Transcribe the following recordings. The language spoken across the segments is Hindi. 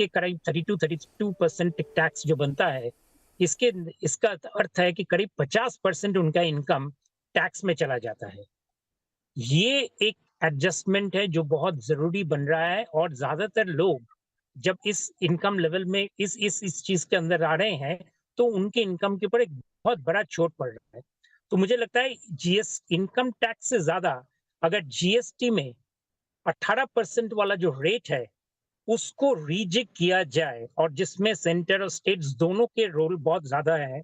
के करीब 32% टैक्स जो बनता है, इसका अर्थ है कि करीब 50% उनका इनकम टैक्स में चला जाता है। ये एक एडजस्टमेंट है जो बहुत ज़रूरी बन रहा है, और ज़्यादातर लोग जब इस इनकम लेवल में इस चीज़ के अंदर आ रहे हैं, तो उनके इनकम के ऊपर एक बहुत बड़ा चोट पड़ रहा है। तो मुझे लगता है जीएस इनकम टैक्स से ज़्यादा अगर जीएसटी में 18% वाला जो रेट है, उसको रीजिग किया जाए, और जिसमें सेंटर और स्टेट्स दोनों के रोल बहुत ज़्यादा है,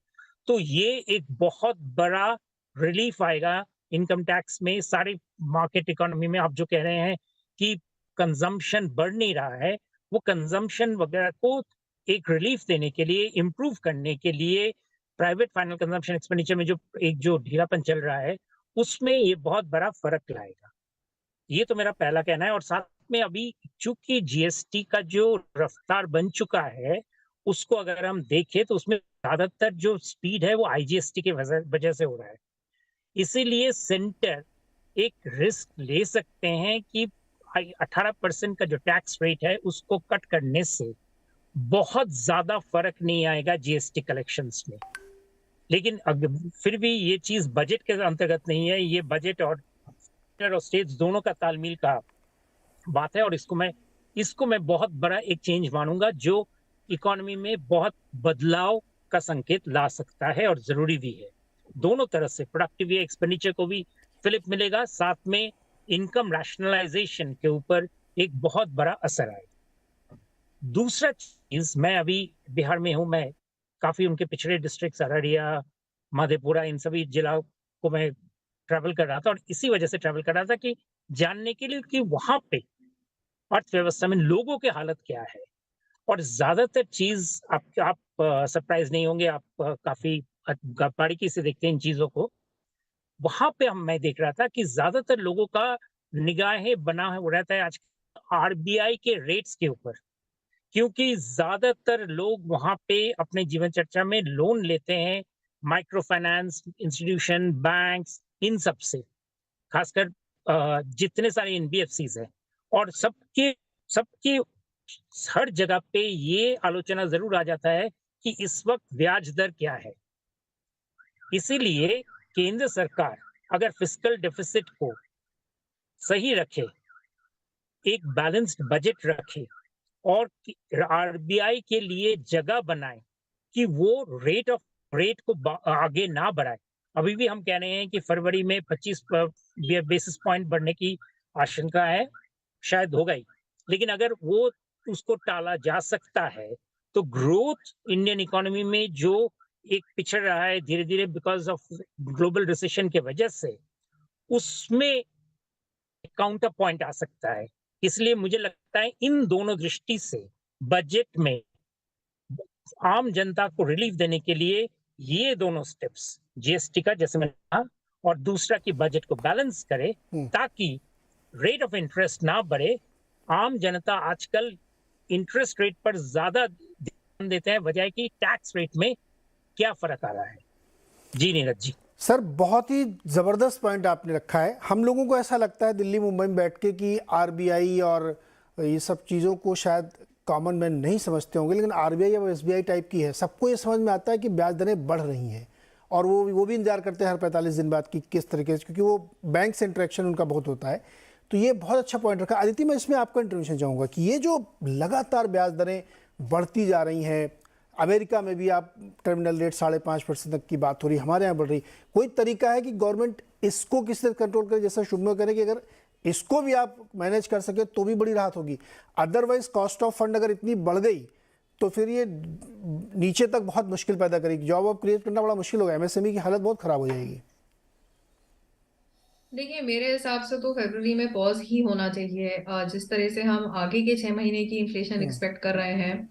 तो ये एक बहुत बड़ा रिलीफ आएगा इनकम टैक्स में। सारी मार्केट इकोनॉमी में आप जो कह रहे हैं कि कंजम्पशन बढ़ नहीं रहा है, वो कंजम्पशन वगैरह को एक रिलीफ देने के लिए, इम्प्रूव करने के लिए, प्राइवेट फाइनल कंजम्पशन एक्सपेंडिचर में जो ढीलापन चल रहा है, उसमें ये बहुत बड़ा फ़र्क लाएगा। ये तो मेरा पहला कहना है। और साथ में अभी चूंकि जीएसटी का जो रफ्तार बन चुका है, उसको अगर हम देखें तो उसमें ज्यादातर जो स्पीड है वो आईजीएसटी के वजह से हो रहा है। इसीलिए सेंटर एक रिस्क ले सकते हैं कि 18% का जो टैक्स रेट है उसको कट करने से बहुत ज्यादा फर्क नहीं आएगा जीएसटी कलेक्शंस में। लेकिन फिर भी ये चीज बजट के अंतर्गत नहीं है, ये बजट और स्टेट्स दोनों का तालमेल का बात है, और इसको मैं बहुत बड़ा एक चेंज मानूंगा जो इकोनॉमी में बहुत बदलाव का संकेत ला सकता है, और जरूरी भी है। दोनों तरह से प्रोडक्टिव एक्सपेंडिचर को भी फिलिप मिलेगा, साथ में इनकम रैशनलाइजेशन के ऊपर एक बहुत बड़ा असर आएगा। दूसरा चीज, मैं अभी बिहार में हूं, मैं काफी उनके पिछड़े डिस्ट्रिक्ट अररिया, मधेपुरा, इन सभी जिला को मैं ट्रैवल कर रहा था, और इसी वजह से ट्रैवल कर रहा था कि जानने के लिए कि वहां पे अर्थव्यवस्था में लोगों की हालत क्या है। और ज्यादातर चीज आप सरप्राइज नहीं होंगे, आप काफी बारीकी से देखते हैं इन चीजों को। वहां पे मैं देख रहा था कि ज्यादातर लोगों का निगाहें बना हो रहता है आज आरबीआई के रेट्स के ऊपर, क्योंकि ज्यादातर लोग वहां पे अपने जीवन चर्चा में लोन लेते हैं माइक्रो फाइनेंस इंस्टीट्यूशन, बैंक्स, इन सब से, खासकर जितने सारे एनबीएफसीज हैं। और सबके सबके हर जगह पे ये आलोचना जरूर आ जाता है कि इस वक्त ब्याज दर क्या है। इसीलिए केंद्र सरकार अगर फिस्कल डेफिसिट को सही रखे, एक बैलेंस्ड बजट रखे, और आरबीआई के लिए जगह बनाए कि वो रेट को आगे ना बढ़ाए। अभी भी हम कह रहे हैं कि फरवरी में 25 बेसिस पॉइंट बढ़ने की आशंका है, शायद होगा ही। लेकिन अगर वो उसको टाला जा सकता है, तो ग्रोथ इंडियन इकोनॉमी में जो एक पिछड़ रहा है धीरे धीरे बिकॉज ऑफ ग्लोबल रिसेशन के वजह से, उसमें काउंटर पॉइंट आ सकता है। इसलिए मुझे लगता है इन दोनों दृष्टि से बजट में आम जनता को रिलीफ देने के लिए ये दोनों स्टेप्स, जीएसटी का जैसे मैंने कहा, और दूसरा कि बजट को बैलेंस करे ताकि रेट ऑफ इंटरेस्ट ना बढ़े। आम जनता आजकल इंटरेस्ट रेट पर ज्यादा ध्यान देते हैं, बजाय कि टैक्स रेट में क्या फर्क आ रहा है। जी नीरज जी। सर, बहुत ही ज़बरदस्त पॉइंट आपने रखा है। हम लोगों को ऐसा लगता है दिल्ली मुंबई में बैठ के कि आरबीआई और ये सब चीज़ों को शायद कॉमन मैन नहीं समझते होंगे, लेकिन आरबीआई अब एसबीआई टाइप की है। सबको ये समझ में आता है कि ब्याज दरें बढ़ रही हैं, और वो भी इंतजार करते हैं हर 45 दिन बाद कि किस तरीके से, क्योंकि वो बैंक से इंटरेक्शन उनका बहुत होता है। तो ये बहुत अच्छा पॉइंट रखा। अदिति, मैं इसमें आपका इंटरवेंशन चाहूँगा कि ये जो लगातार ब्याज दरें बढ़ती जा रही हैं, अमेरिका में भी आप टर्मिनल रेट 5.5% तक की बात हो रही, हमारे यहाँ बढ़ रही, कोई तरीका है कि गवर्नमेंट इसको किस तरह कंट्रोल करे? जैसा शुभ में करें कि अगर इसको भी आप मैनेज कर सके तो भी बड़ी राहत होगी। अदरवाइज कॉस्ट ऑफ फंड अगर इतनी बढ़ गई तो फिर ये नीचे तक बहुत मुश्किल पैदा करेगी, जॉब अब क्रिएट करना बड़ा मुश्किल होगा, एमएसएमई की हालत बहुत खराब हो जाएगी। देखिए, मेरे हिसाब से तो फरवरी में पॉज ही होना चाहिए। जिस तरह से हम आगे के 6 महीने की इन्फ्लेशन एक्सपेक्ट कर रहे हैं,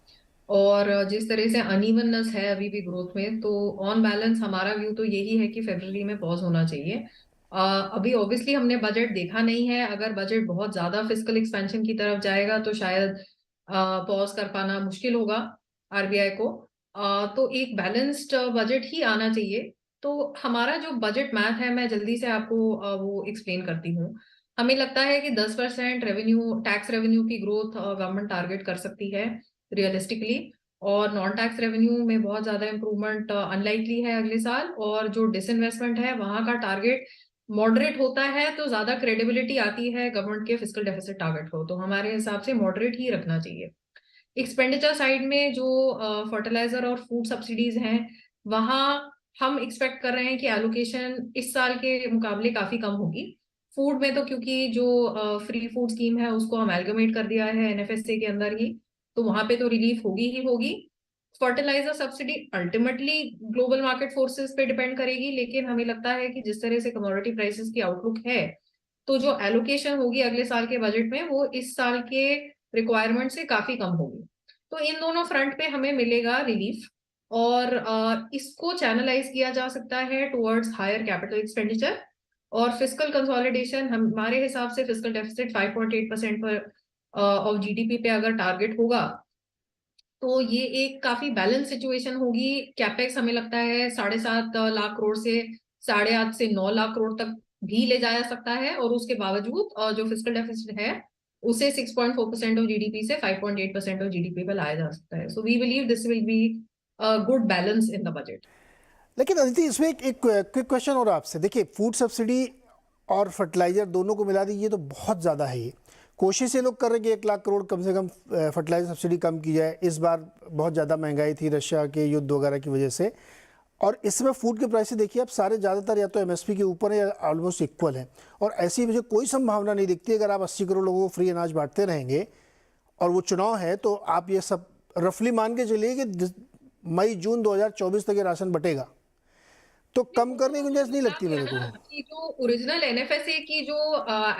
और जिस तरह से अनइवननेस है अभी भी ग्रोथ में, तो ऑन बैलेंस हमारा व्यू तो यही है कि फरवरी में पॉज होना चाहिए। अभी ऑब्वियसली हमने बजट देखा नहीं है, अगर बजट बहुत ज्यादा फिस्कल एक्सपेंशन की तरफ जाएगा तो शायद पॉज कर पाना मुश्किल होगा आरबीआई को। तो एक बैलेंस्ड बजट ही आना चाहिए। तो हमारा जो बजट मैथ है, मैं जल्दी से आपको वो एक्सप्लेन करती हूँ। हमें लगता है कि 10% रेवेन्यू, टैक्स रेवेन्यू की ग्रोथ गवर्नमेंट टारगेट कर सकती है। रियलिस्टिकली, और नॉन टैक्स रेवेन्यू में बहुत ज्यादा इंप्रूवमेंट अनलाइकली है अगले साल, और जो डिसइन्वेस्टमेंट है वहां का टारगेट मॉडरेट होता है तो ज्यादा क्रेडिबिलिटी आती है गवर्नमेंट के फिस्कल डेफिसिट टारगेट को, तो हमारे हिसाब से मॉडरेट ही रखना चाहिए। एक्सपेंडिचर साइड में जो फर्टिलाइजर और फूड सब्सिडीज हैं, वहां हम एक्सपेक्ट कर रहे हैं कि एलोकेशन इस साल के मुकाबले काफी कम होगी। फूड में तो क्योंकि जो फ्री फूड स्कीम है उसको अमेलगमेट कर दिया है एनएफएसए के अंदर ही, तो वहां पे तो रिलीफ होगी ही होगी। Fertilizer subsidy ultimately global market forces पे डिपेंड करेगी, लेकिन हमें लगता है कि जिस तरह से कमोडिटी प्राइसेस की आउटलुक है, तो जो एलोकेशन होगी अगले साल के बजट में वो इस साल के रिक्वायरमेंट से काफी कम होगी। तो इन दोनों फ्रंट पे हमें मिलेगा रिलीफ, और इसको चैनलाइज किया जा सकता है टुवर्ड्स हायर कैपिटल एक्सपेंडिचर और फिस्कल कंसोलिडेशन। हमारे हिसाब से फिस्कल डेफिसिट 5.8% पर ऑफ जीडीपी पे अगर टारगेट होगा तो ये एक काफी बैलेंस सिचुएशन होगी। कैपेक्स हमें लगता है 7.5 लाख करोड़ से 8.5 से 9 लाख करोड़ तक भी ले जाया सकता है, और उसके बावजूद जो फिस्कल डेफिसिट है उसे 6.4% ऑफ जीडीपी से 5.8% ऑफ जीडीपी पर लाया जा सकता है। So we believe this will be good balance in the budget. लेकिन अदिति, इसमें एक क्विक क्वेश्चन और आपसे। देखिए, फूड सब्सिडी और फर्टिलाइजर दोनों को मिला दीजिए तो बहुत ज़्यादा है। ये कोशिश ये लोग कर रहे हैं कि 1 लाख करोड़ कम से कम फर्टिलाइजर सब्सिडी कम की जाए। इस बार बहुत ज़्यादा महंगाई थी रशिया के युद्ध वगैरह की वजह से, और इस समय फूड के प्राइस देखिए आप सारे ज़्यादातर या तो एमएसपी के ऊपर है या ऑलमोस्ट इक्वल है, और ऐसी मुझे कोई संभावना नहीं दिखती। अगर आप 80 करोड़ लोगों को फ्री अनाज बांटते रहेंगे और वो चुनाव है, तो आप ये सब रफली मान के चलिए कि मई जून 2024 तक ये राशन बटेगा, तो कम करने की गुंजाइश नहीं लगती मेरे को। कि जो ओरिजिनल एनएफएसए की जो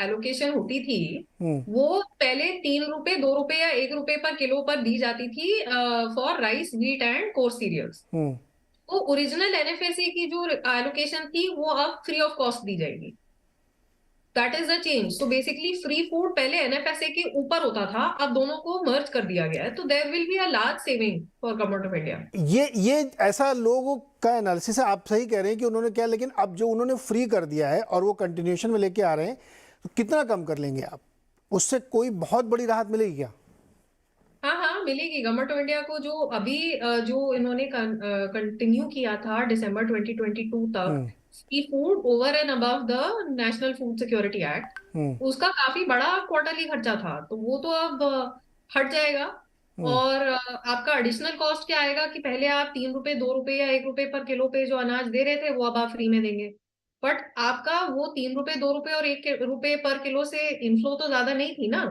एलोकेशन होती थी हम्म। वो पहले 3 रुपए, 2 रुपए या 1 रुपए पर किलो पर दी जाती थी for rice, wheat and coarse cereals. Hmm. तो ओरिजिनल एनएफएसए की जो एलोकेशन थी वो अब फ्री ऑफ कॉस्ट दी जाएगी। That is the change. So basically free food पहले एनएफएसए के ऊपर होता था, अब दोनों को मर्ज कर दिया गया है, तो there will be a large saving for government of India. ये ऐसा लोगों का एनालिसिस है। आप सही कह रहे हैं कि उन्होंने क्या, लेकिन अब जो उन्होंने फ्री कर दिया है और वो कंटिन्यूएशन में लेके आ रहे हैं, तो कितना कम कर लेंगे आप? उससे कोई बहुत बड़ी राहत मिलेगी क्या? हाँ हाँ मिलेगी। गवर्नमेंट ऑफ इंडिया को जो अभी जो इन्होंने कंटिन्यू किया था दिसंबर 2022 तक hmm. See food over and above the national food security act, hmm. उसका काफी बड़ा क्वार्टरली खर्चा था, तो वो तो अब हट जाएगा। हम्म। और आपका एडिशनल कॉस्ट क्या आएगा कि पहले आप 3 रुपए, 2 रुपए या 1 रुपए पर किलो पे जो अनाज दे रहे थे वो अब आप फ्री में देंगे। बट आपका वो 3 रुपए, 2 रुपए और 1 रुपए पर किलो से इनफ्लो तो ज्यादा नहीं थी ना,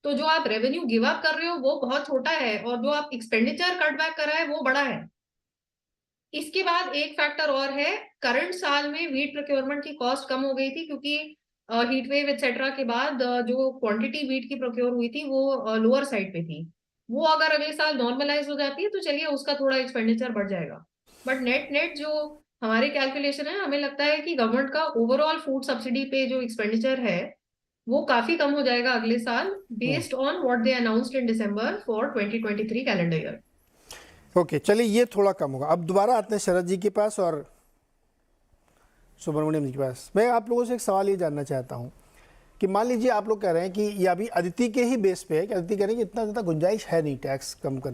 तो जो आप रेवेन्यू गिव अप कर रहे हो वो बहुत छोटा है, और जो आप एक्सपेंडिचर कट बैक कर रहा है वो बड़ा है। इसके बाद एक फैक्टर और है, करंट साल में वीट प्रोक्योरमेंट की कॉस्ट कम हो गई थी क्योंकि हीट वेव एक्सेट्रा के बाद जो क्वांटिटी वीट की प्रोक्योर हुई थी वो लोअर साइड पे थी। वो अगर अगले साल नॉर्मलाइज हो जाती है तो चलिए उसका थोड़ा एक्सपेंडिचर बढ़ जाएगा। बट नेट नेट जो हमारे कैलकुलेशन है, हमें लगता है कि गवर्नमेंट का ओवरऑल फूड सब्सिडी पे जो एक्सपेंडिचर है वो काफी कम हो जाएगा अगले साल, based on what they announced in December for 2023 calendar year. Okay, चलिए ये थोड़ा कम होगा। अब दोबारा आते हैं शरद जी के पास और सुब्रमण्यम जी के पास। मैं आप लोगों से एक सवाल ये जानना चाहता हूँ कि मान लीजिए आप लोग कह रहे हैं कि ये अभी अदिति के ही बेस पे है कि अदिति कह रहे हैं कि इतना ज़्यादा गुंजाइश है नहीं टैक्स कम करने